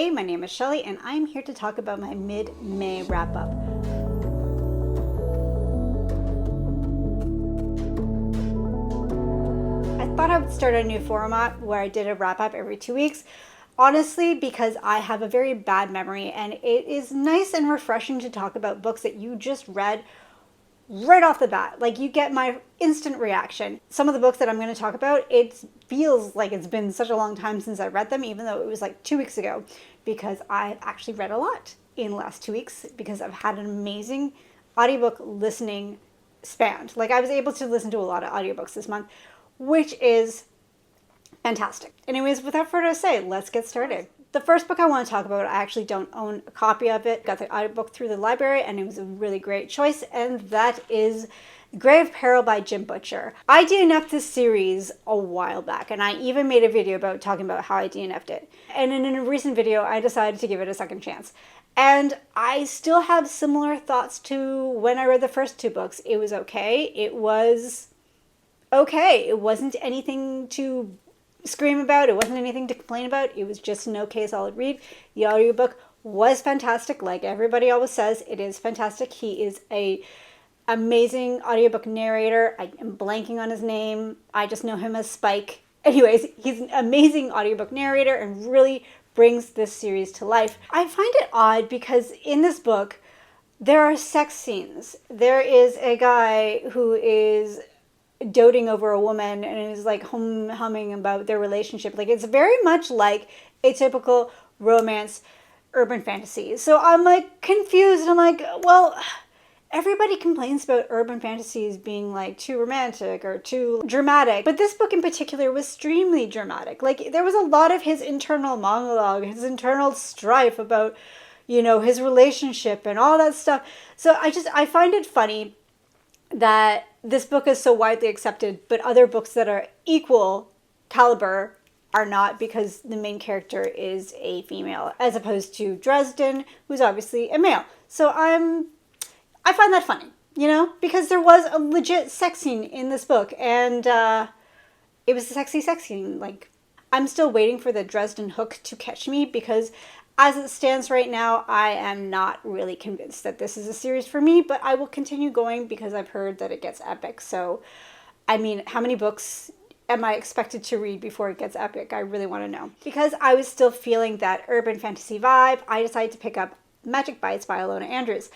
Hey, my name is Shelly, and I'm here to talk about my mid-May wrap-up. I thought I would start a new format where I did a wrap-up every 2 weeks, honestly, because I have a very bad memory, and it is nice and refreshing to talk about books that you just read right off the bat. Like, you get my instant reaction. Some of the books that I'm going to talk about, it feels like it's been such a long time since I read them, even though it was like 2 weeks ago, because I've actually read a lot in the last 2 weeks because I've had an amazing audiobook listening span. Like, I was able to listen to a lot of audiobooks this month, which is fantastic. Anyways, without further ado, let's get started. The first book I want to talk about, I actually don't own a copy of it. Got the audiobook through the library, and it was a really great choice, and that is Grave Peril by Jim Butcher. I DNF'd this series a while back, and I even made a video about talking about how I DNF'd it. And in a recent video, I decided to give it a second chance. And I still have similar thoughts to when I read the first two books. It was okay. It was okay. It wasn't anything to scream about. It wasn't anything to complain about. It was just an okay solid read. The audiobook was fantastic. Like everybody always says, it is fantastic. He is a amazing audiobook narrator. I am blanking on his name. I just know him as Spike. Anyways, he's an amazing audiobook narrator and really brings this series to life. I find it odd because in this book, there are sex scenes. There is a guy who is doting over a woman and is like humming about their relationship. Like, it's very much like a typical romance urban fantasy. So I'm like confused. I'm like, well, everybody complains about urban fantasies being like too romantic or too dramatic, but this book in particular was extremely dramatic. Like, there was a lot of his internal monologue, his internal strife about, you know, his relationship and all that stuff. So I find it funny that this book is so widely accepted, but other books that are equal caliber are not, because the main character is a female, as opposed to Dresden, who's obviously a male. So I find that funny, you know, because there was a legit sex scene in this book, and it was a sexy sex scene. Like, I'm still waiting for the Dresden hook to catch me, because as it stands right now, I am not really convinced that this is a series for me, but I will continue going because I've heard that it gets epic. So, I mean, how many books am I expected to read before it gets epic? I really want to know. Because I was still feeling that urban fantasy vibe, I decided to pick up Magic Bites by Alona Andrews.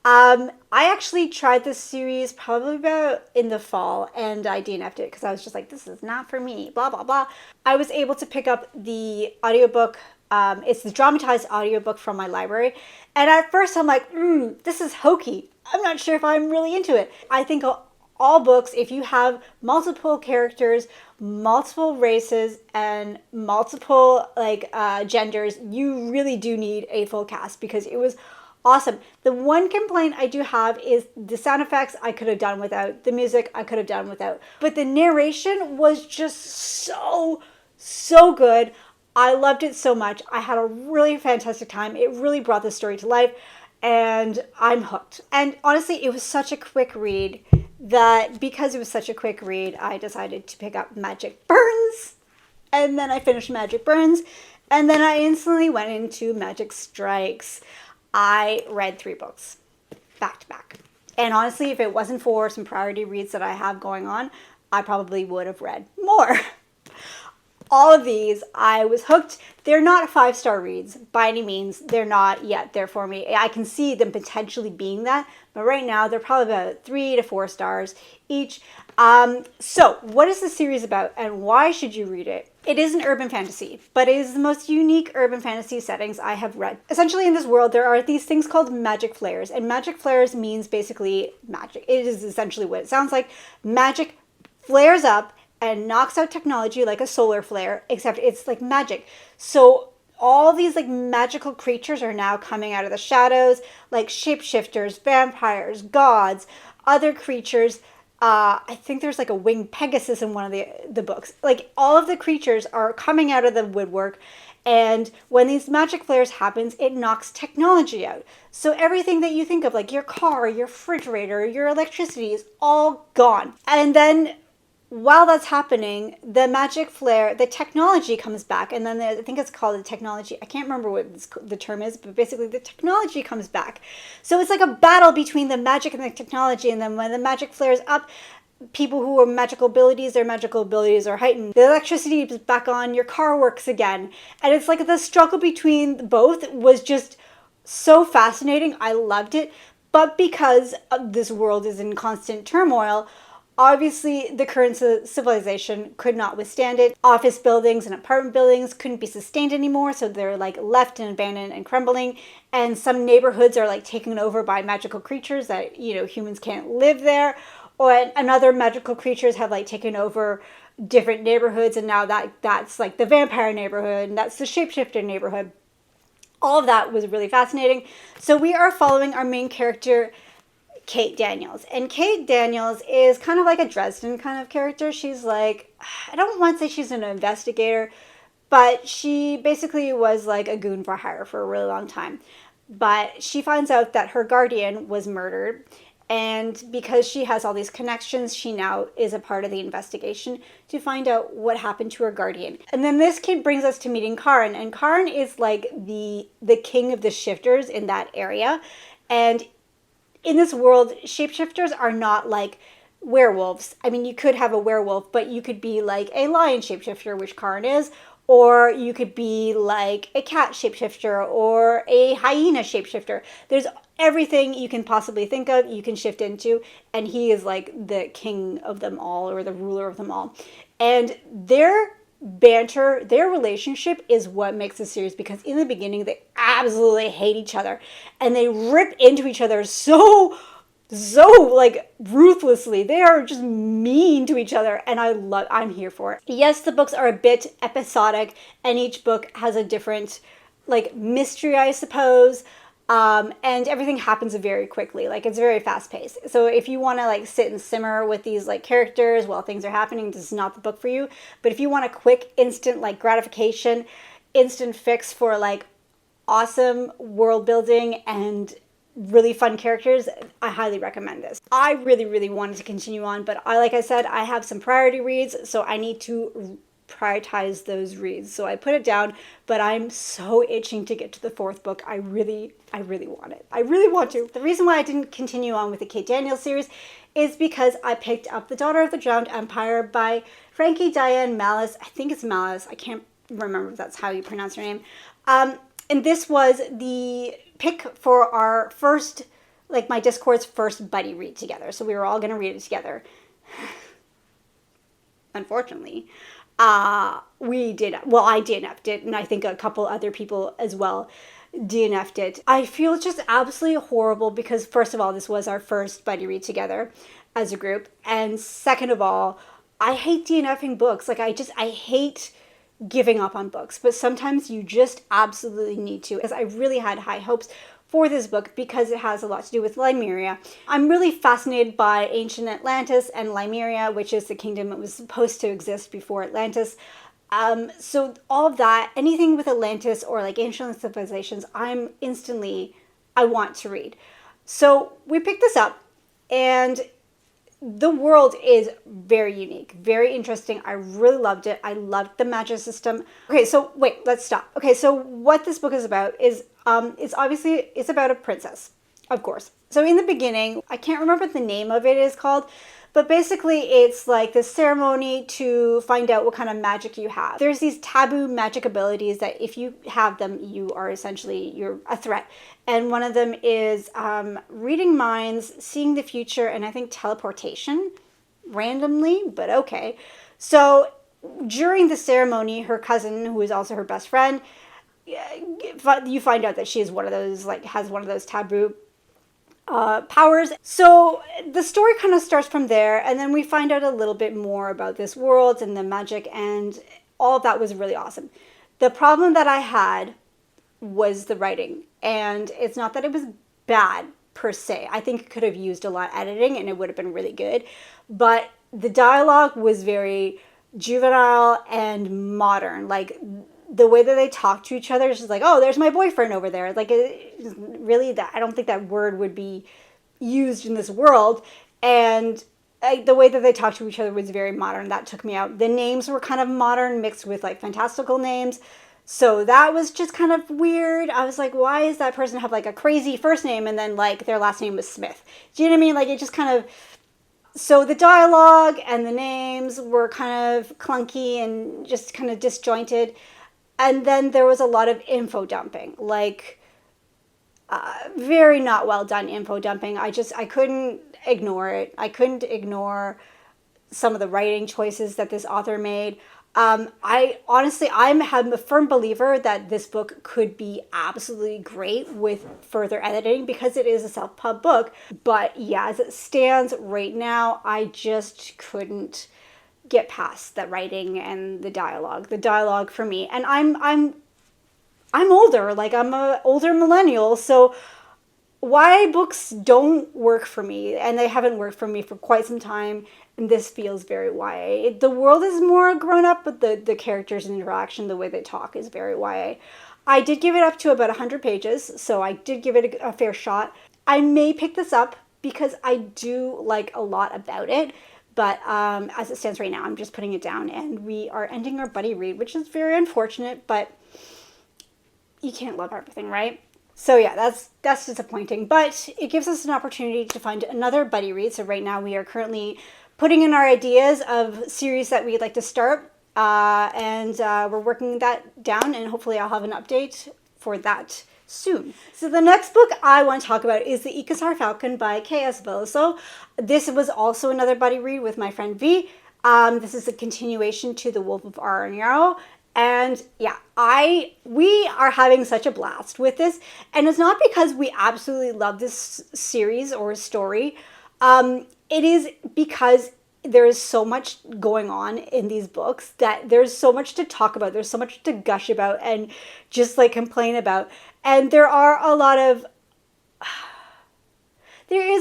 I actually tried this series probably about in the fall, and I DNF'd it because I was just like, this is not for me, blah, blah, blah. I was able to pick up the audiobook. It's the dramatized audiobook from my library. And at first I'm like, this is hokey. I'm not sure if I'm really into it. I think all books, if you have multiple characters, multiple races, and multiple genders, you really do need a full cast, because it was awesome. The one complaint I do have is the sound effects I could have done without. The music I could have done without. But the narration was just so good. I loved it so much. I had a really fantastic time. It really brought the story to life, and I'm hooked. And honestly, it was such a quick read that because it was such a quick read, I decided to pick up Magic Burns. And then I finished Magic Burns, and then I instantly went into Magic Strikes. I read 3 books back to back. And honestly, if it wasn't for some priority reads that I have going on, I probably would have read more. All of these, I was hooked. They're not 5-star reads by any means. They're not yet there for me. I can see them potentially being that, but right now they're probably about 3 to 4 stars each. So what is the series about, and why should you read it? It is an urban fantasy, but it is the most unique urban fantasy settings I have read. Essentially, in this world, there are these things called magic flares, and magic flares means basically magic. It is essentially what it sounds like. Magic flares up and knocks out technology like a solar flare, except it's like magic. So all these like magical creatures are now coming out of the shadows, like shapeshifters, vampires, gods, other creatures. I think there's like a winged Pegasus in one of the books. Like, all of the creatures are coming out of the woodwork, and when these magic flares happens, it knocks technology out. So everything that you think of, like your car, your refrigerator, your electricity, is all gone. And then while that's happening, the magic flare, the technology comes back. And then I think it's called the technology. I can't remember what the term is, but basically the technology comes back. So it's like a battle between the magic and the technology. And then when the magic flares up, people who are magical abilities, their magical abilities are heightened. The electricity is back on, your car works again. And it's like the struggle between both was just so fascinating. I loved it. But because this world is in constant turmoil, obviously the current civilization could not withstand it. Office buildings and apartment buildings couldn't be sustained anymore, so they're like left and abandoned and crumbling. And some neighborhoods are like taken over by magical creatures that, humans can't live there. Or another magical creatures have like taken over different neighborhoods, and now that's like the vampire neighborhood, and that's the shapeshifter neighborhood. All of that was really fascinating. So we are following our main character, Kate Daniels. And Kate Daniels is kind of like a Dresden kind of character. She's like, I don't want to say she's an investigator, but she basically was like a goon for hire for a really long time. But she finds out that her guardian was murdered. And because she has all these connections, she now is a part of the investigation to find out what happened to her guardian. And then this kid brings us to meeting Karin. And Karin is like the king of the shifters in that area. And in this world, shapeshifters are not like werewolves. I mean, you could have a werewolf, but you could be like a lion shapeshifter, which Karin is, or you could be like a cat shapeshifter or a hyena shapeshifter. There's everything you can possibly think of, you can shift into, and he is like the king of them all, or the ruler of them all. And their banter, their relationship is what makes the series, because in the beginning they absolutely hate each other and they rip into each other so like ruthlessly. They are just mean to each other, and I'm here for it. Yes, the books are a bit episodic, and each book has a different like mystery, I suppose. And everything happens very quickly. Like, it's very fast paced. So if you want to like sit and simmer with these like characters while things are happening, this is not the book for you. But if you want a quick, instant like gratification, instant fix for like awesome world building and really fun characters, I highly recommend this. I really, really wanted to continue on, but like I said, I have some priority reads, so I need to prioritize those reads. So I put it down, but I'm so itching to get to the fourth book. I really want it. I really want to. The reason why I didn't continue on with the Kate Daniels series is because I picked up The Daughter of the Drowned Empire by Frankie Diane Malice. I think it's Malice. I can't remember if that's how you pronounce her name. And this was the pick for our first, like my Discord's first buddy read together. So we were all going to read it together. Unfortunately. We did, well, I DNF'd it, and I think a couple other people as well DNF'd it. I feel just absolutely horrible because, first of all, this was our first buddy read together as a group, and second of all, I hate DNFing books. Like, I hate giving up on books, but sometimes you just absolutely need to, because I really had high hopes for this book because it has a lot to do with Lymeria. I'm really fascinated by ancient Atlantis and Lymeria, which is the kingdom that was supposed to exist before Atlantis. So all of that, anything with Atlantis or like ancient civilizations, I want to read. So we picked this up, and the world is very unique, very interesting. I really loved it. I loved the magic system. Okay, so wait, let's stop. Okay, so what this book is about is, it's about a princess, of course. So in the beginning, I can't remember what the name of it is called, but basically it's like this ceremony to find out what kind of magic you have. There's these taboo magic abilities that if you have them, you're a threat. And one of them is reading minds, seeing the future, and I think teleportation, randomly, but okay. So during the ceremony, her cousin, who is also her best friend, you find out that she is one of those, like, has one of those taboo powers. So the story kind of starts from there, and then we find out a little bit more about this world and the magic, and all of that was really awesome. The problem that I had was the writing, and it's not that it was bad per se. I think it could have used a lot of editing and it would have been really good, but the dialogue was very juvenile and modern. Like, the way that they talk to each other is just like, oh, there's my boyfriend over there. Like, really, that I don't think that word would be used in this world. And the way that they talked to each other was very modern. That took me out. The names were kind of modern mixed with like fantastical names. So that was just kind of weird. I was like, why does that person have like a crazy first name and then like their last name was Smith? Do you know what I mean? Like it just kind of, so the dialogue and the names were kind of clunky and just kind of disjointed. And then there was a lot of info dumping, like very not well done info dumping. I couldn't ignore it. I couldn't ignore some of the writing choices that this author made. I honestly, I'm a firm believer that this book could be absolutely great with further editing because it is a self-pub book. But yeah, as it stands right now, I just couldn't get past the writing and the dialogue. The dialogue for me, and I'm older, like I'm a older millennial, so why books don't work for me, and they haven't worked for me for quite some time, and this feels very YA. The world is more grown up, but the characters and interaction, the way they talk is very YA. I did give it up to about 100 pages, so I did give it a fair shot. I may pick this up because I do like a lot about it, but as it stands right now, I'm just putting it down, and we are ending our buddy read, which is very unfortunate, but you can't love everything, right? So yeah, that's disappointing, but it gives us an opportunity to find another buddy read. So right now we are currently putting in our ideas of series that we'd like to start, and we're working that down, and hopefully I'll have an update for that soon. So the next book I want to talk about is The Ikessar Falcon by K.S. Veloso. This was also another buddy read with my friend V. This is a continuation to The Wolf of Aranyaro. And yeah, we are having such a blast with this. And it's not because we absolutely love this series or story. It is because there is so much going on in these books that there's so much to talk about. There's so much to gush about and just like complain about. And there is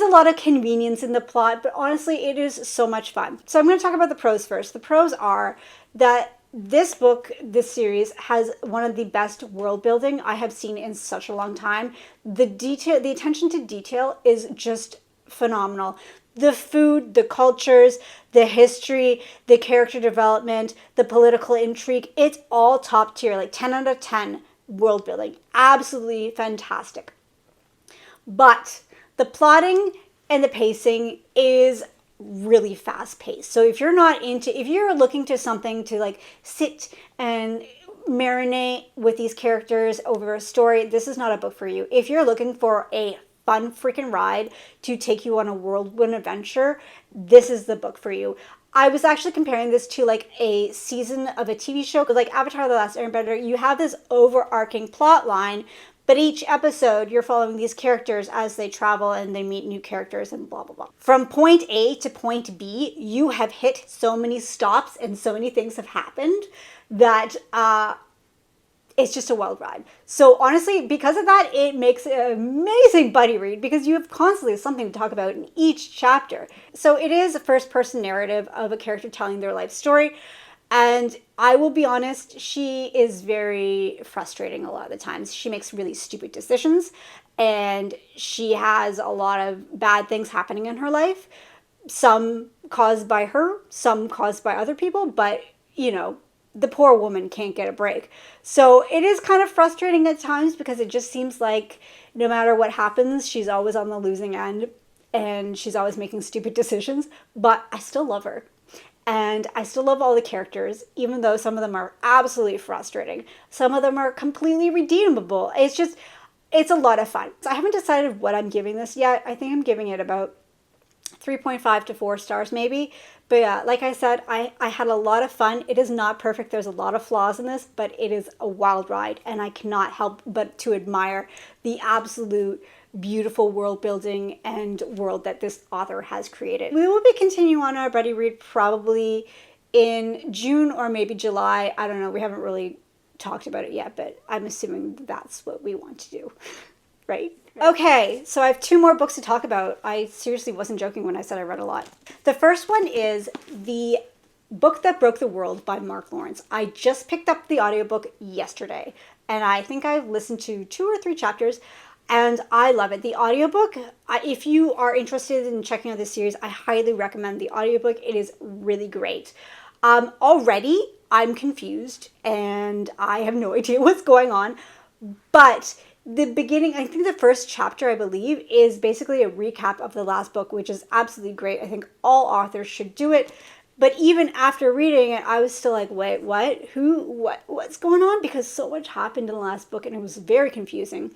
a lot of convenience in the plot, but honestly, it is so much fun. So I'm going to talk about the pros first. The pros are that this book, this series, has one of the best world building I have seen in such a long time. The attention to detail is just phenomenal. The food, the cultures, the history, the character development, the political intrigue, it's all top tier, like 10 out of 10 world building. Absolutely fantastic. But the plotting and the pacing is really fast paced. So if you're looking to something to like sit and marinate with these characters over a story, this is not a book for you. If you're looking for a fun freaking ride to take you on a whirlwind adventure, this is the book for you. I was actually comparing this to like a season of a TV show, like Avatar: The Last Airbender. You have this overarching plot line, but each episode, you're following these characters as they travel and they meet new characters and blah, blah, blah. From point A to point B, you have hit so many stops and so many things have happened that it's just a wild ride. So honestly, because of that, it makes an amazing buddy read because you have constantly something to talk about in each chapter. So it is a first-person narrative of a character telling their life story. And I will be honest, she is very frustrating a lot of the times. She makes really stupid decisions and she has a lot of bad things happening in her life. Some caused by her, some caused by other people, but you know, the poor woman can't get a break. So it is kind of frustrating at times because it just seems like no matter what happens, she's always on the losing end and she's always making stupid decisions, but I still love her. And I still love all the characters, even though some of them are absolutely frustrating. Some of them are completely redeemable. It's a lot of fun. So I haven't decided what I'm giving this yet. I think I'm giving it about 3.5 to 4 stars maybe. But yeah, like I said, I had a lot of fun. It is not perfect. There's a lot of flaws in this, but it is a wild ride. And I cannot help but to admire the absolute beautiful world building and world that this author has created. We will be continuing on our buddy read probably in June or maybe July. I don't know. We haven't really talked about it yet, but I'm assuming that's what we want to do, right? Okay, so I have 2 more books to talk about. I seriously wasn't joking when I said I read a lot. The first one is The Book That Broke the World by Mark Lawrence. I just picked up the audiobook yesterday, and I think I've listened to 2 or 3 chapters. and I love it. The audiobook, if you are interested in checking out this series, I highly recommend the audiobook. It is really great. Already, I'm confused and I have no idea what's going on, but the beginning, I think the first chapter, I believe, is basically a recap of the last book, which is absolutely great. I think all authors should do it. But even after reading it, I was still like, wait, what? What's going on? Because so much happened in the last book and it was very confusing.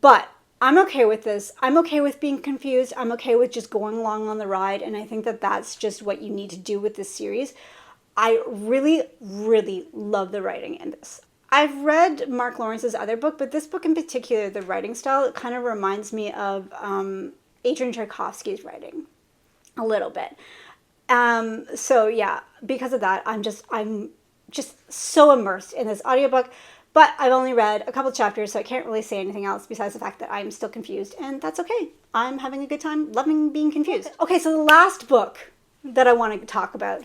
But I'm okay with this. I'm okay with being confused. I'm okay with just going along on the ride. And I think that that's just what you need to do with this series. I really, really love the writing in this. I've read Mark Lawrence's other book, but this book in particular, the writing style, it kind of reminds me of Adrian Tchaikovsky's writing a little bit. So yeah, because of that, I'm just so immersed in this audiobook. But I've only read a couple chapters, so I can't really say anything else besides the fact that I'm still confused, and that's okay. I'm having a good time, loving being confused. Okay, so the last book that I want to talk about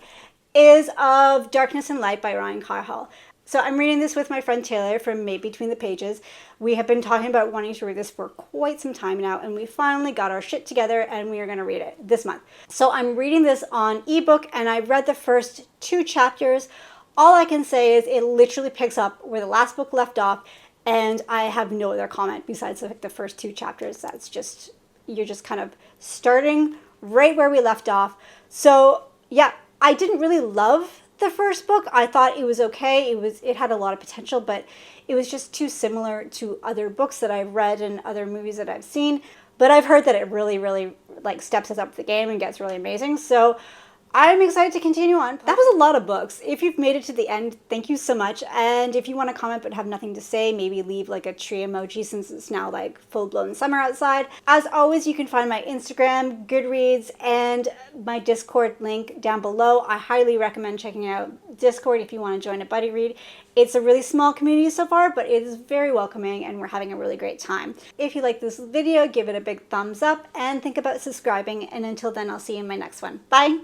is Of Darkness and Light by Ryan Cahill. So I'm reading this with my friend Taylor from Made Between the Pages. We have been talking about wanting to read this for quite some time now, and we finally got our shit together and we are going to read it this month. So I'm reading this on ebook, and I've read the first 2 chapters. All I can say is it literally picks up where the last book left off, and I have no other comment besides the first 2 chapters. That's just, you're just kind of starting right where we left off. So yeah, I didn't really love the first book. I thought it was okay. It had a lot of potential, but it was just too similar to other books that I've read and other movies that I've seen. But I've heard that it really, really like steps us up the game and gets really amazing. So I'm excited to continue on. That was a lot of books. If you've made it to the end, thank you so much. And if you want to comment but have nothing to say, maybe leave like a tree emoji since it's now like full-blown summer outside. As always, you can find my Instagram, Goodreads, and my Discord link down below. I highly recommend checking out Discord if you want to join a buddy read. It's a really small community so far, but it is very welcoming and we're having a really great time. If you like this video, give it a big thumbs up and think about subscribing. And until then, I'll see you in my next one. Bye!